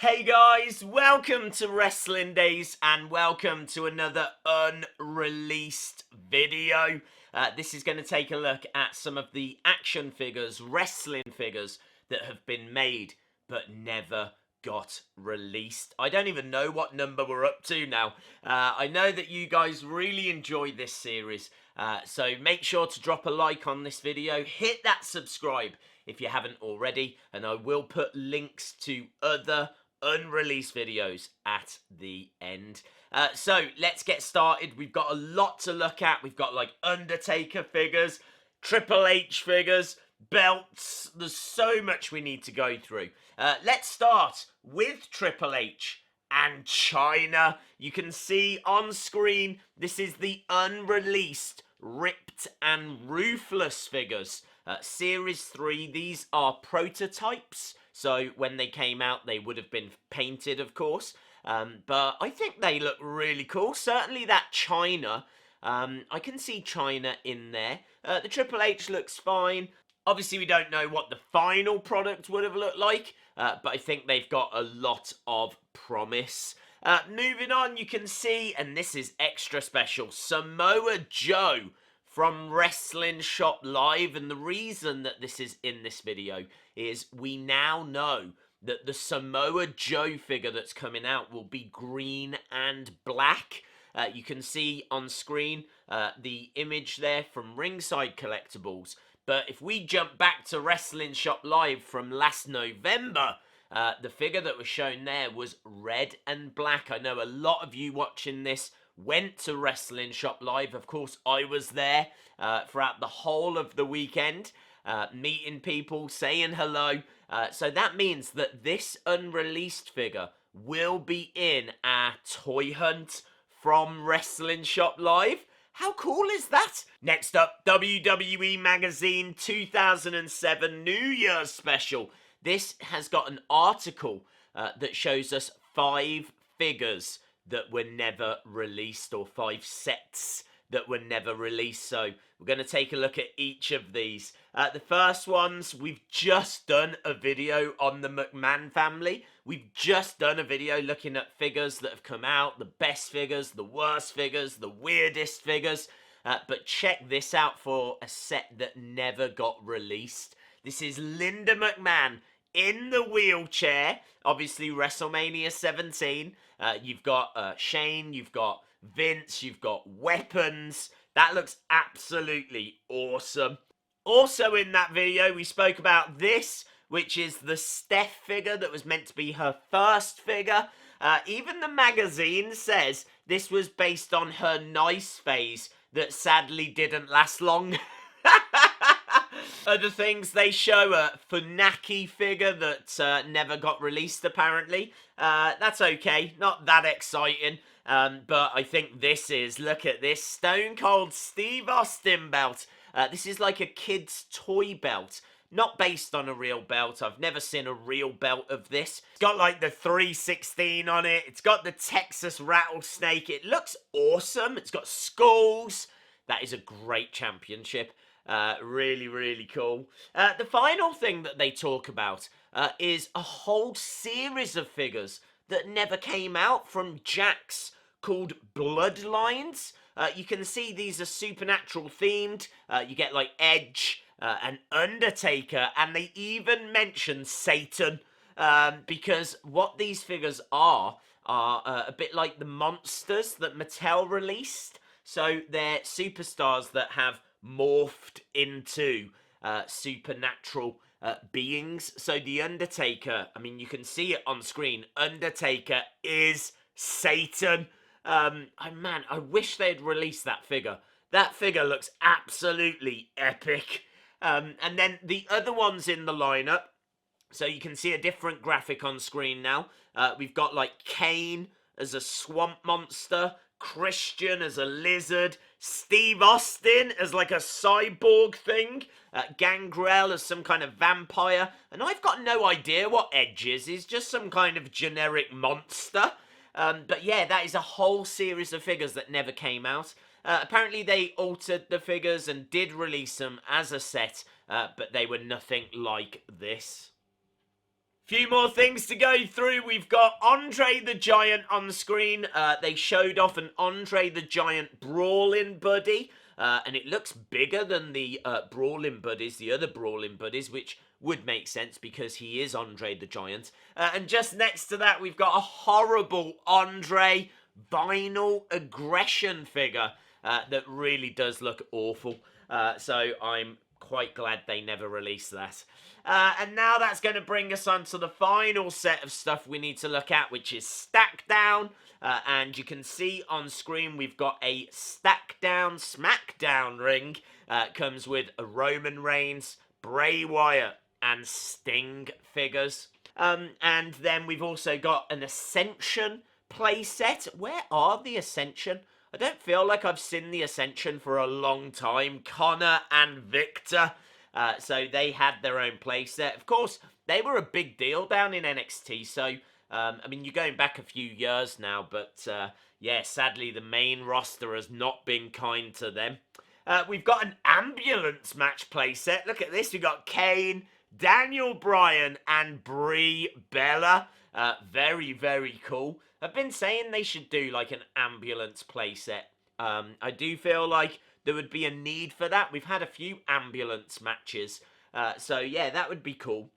Hey guys, welcome to Wrestling Days and welcome to another unreleased video. This is going to take a look at some of the action figures, wrestling figures that have been made but never got released. I don't even know what number we're up to now. I know that you guys really enjoy this series, so make sure to drop a like on this video, hit that subscribe if you haven't already, and I will put links to other unreleased videos at the end. So let's get started. We've got a lot to look at. We've got like Undertaker figures, Triple H figures, belts. There's so much we need to go through. Let's start with Triple H and China. You can see on screen, this is the unreleased Ripped and Ruthless figures. Series 3, these are prototypes. So when they came out, they would have been painted, of course. But I think they look really cool. Certainly that China, I can see China in there. The Triple H looks fine. Obviously, we don't know what the final product would have looked like, but I think they've got a lot of promise. Moving on, you can see, and this is extra special, Samoa Joe from Wrestling Shop Live. And the reason that this is in this video is we now know that the Samoa Joe figure that's coming out will be green and black. You can see on screen the image there from Ringside Collectibles. But if we jump back to Wrestling Shop Live from last November, the figure that was shown there was red and black. I know a lot of you watching this went to Wrestling Shop Live. Of course, I was there throughout the whole of the weekend, meeting people, saying hello. So that means that this unreleased figure will be in our toy hunt from Wrestling Shop Live. How cool is that? Next up, WWE Magazine 2007 New Year's Special. This has got an article that shows us 5 figures that were never released, or 5 sets that were never released. So we're going to take a look at each of these. The first ones, we've just done a video on the McMahon family. We've just done a video looking at figures that have come out, the best figures, the worst figures, the weirdest figures. But check this out for a set that never got released. This is Linda McMahon in the wheelchair. Obviously, WrestleMania 17. You've got Shane, you've got Vince, you've got weapons. That looks absolutely awesome. Also in that video, we spoke about this, which is the Steph figure that was meant to be her first figure. Even the magazine says this was based on her nice phase that sadly didn't last long. Other things, they show a Funaki figure that never got released, apparently. That's okay, not that exciting. But I think this is, look at this, Stone Cold Steve Austin belt. This is like a kid's toy belt, not based on a real belt. I've never seen a real belt of this. It's got like the 316 on it. It's got the Texas rattlesnake. It looks awesome. It's got skulls. That is a great championship. Really, really cool. The final thing that they talk about is a whole series of figures that never came out from Jakks called Bloodlines. You can see these are supernatural themed. You get like Edge and Undertaker, and they even mention Satan, because what these figures are a bit like the monsters that Mattel released. So they're superstars that have morphed into supernatural beings. So the Undertaker, I mean, you can see it on screen. Undertaker is Satan. Man, I wish they'd released that figure. That figure looks absolutely epic. And then the other ones in the lineup, so you can see a different graphic on screen now. We've got like Kane as a swamp monster, Christian as a lizard, Steve Austin as like a cyborg thing, Gangrel as some kind of vampire, and I've got no idea what Edge is. He's just some kind of generic monster. But yeah, that is a whole series of figures that never came out. Apparently they altered the figures and did release them as a set, but they were nothing like this. Few more things to go through. We've got Andre the Giant on the screen. They showed off an Andre the Giant Brawling Buddy. And it looks bigger than the Brawling Buddies, the other Brawling Buddies, which would make sense because he is Andre the Giant. And just next to that, we've got a horrible Andre vinyl aggression figure that really does look awful. So I'm quite glad they never released that. And now that's going to bring us on to the final set of stuff we need to look at, which is Stackdown. And you can see on screen we've got a Stackdown Smackdown ring. Comes with a Roman Reigns, Bray Wyatt, and Sting figures. And then we've also got an Ascension playset. Where are the Ascension? I don't feel like I've seen the Ascension for a long time. Connor and Victor. So they had their own playset. Of course, they were a big deal down in NXT. So, I mean, you're going back a few years now. But, yeah, sadly, the main roster has not been kind to them. We've got an ambulance match playset. Look at this. We've got Kane, Daniel Bryan, and Brie Bella. Very, very cool. I've been saying they should do like an ambulance playset. I do feel like there would be a need for that. We've had a few ambulance matches. So yeah, that would be cool.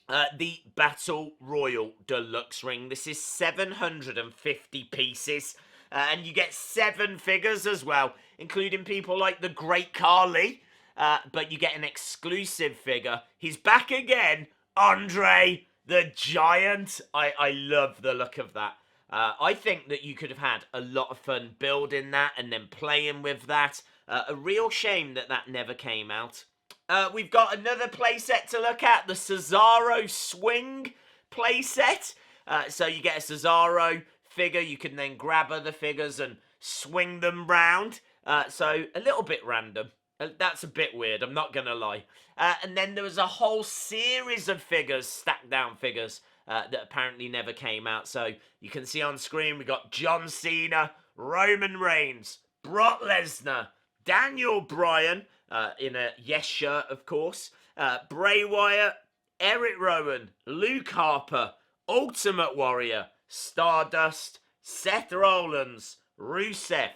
The Battle Royal Deluxe ring. This is 750 pieces. And you get 7 figures as well, including people like the Great Khali. But you get an exclusive figure. He's back again. Andre the Giant. I love the look of that. I think that you could have had a lot of fun building that and then playing with that. A real shame that that never came out. We've got another playset to look at, the Cesaro Swing playset. So you get a Cesaro figure, you can then grab other figures and swing them round. So a little bit random. That's a bit weird, I'm not going to lie. And then there was a whole series of figures, Stackdown figures, that apparently never came out. So you can see on screen we got John Cena, Roman Reigns, Brock Lesnar, Daniel Bryan, in a yes shirt, of course, Bray Wyatt, Eric Rowan, Luke Harper, Ultimate Warrior, Stardust, Seth Rollins, Rusev,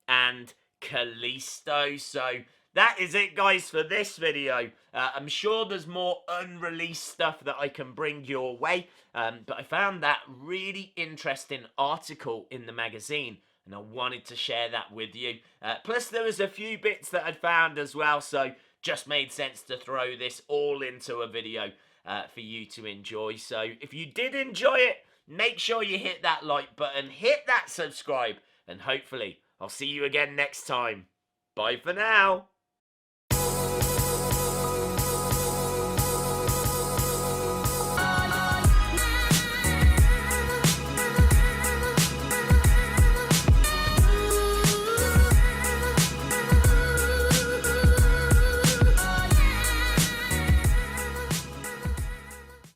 and Kalisto. So that is it, guys, for this video. I'm sure there's more unreleased stuff that I can bring your way, but I found that really interesting article in the magazine, and I wanted to share that with you. Plus, there was a few bits that I'd found as well, so just made sense to throw this all into a video for you to enjoy. So if you did enjoy it, make sure you hit that like button, hit that subscribe, and hopefully I'll see you again next time. Bye for now.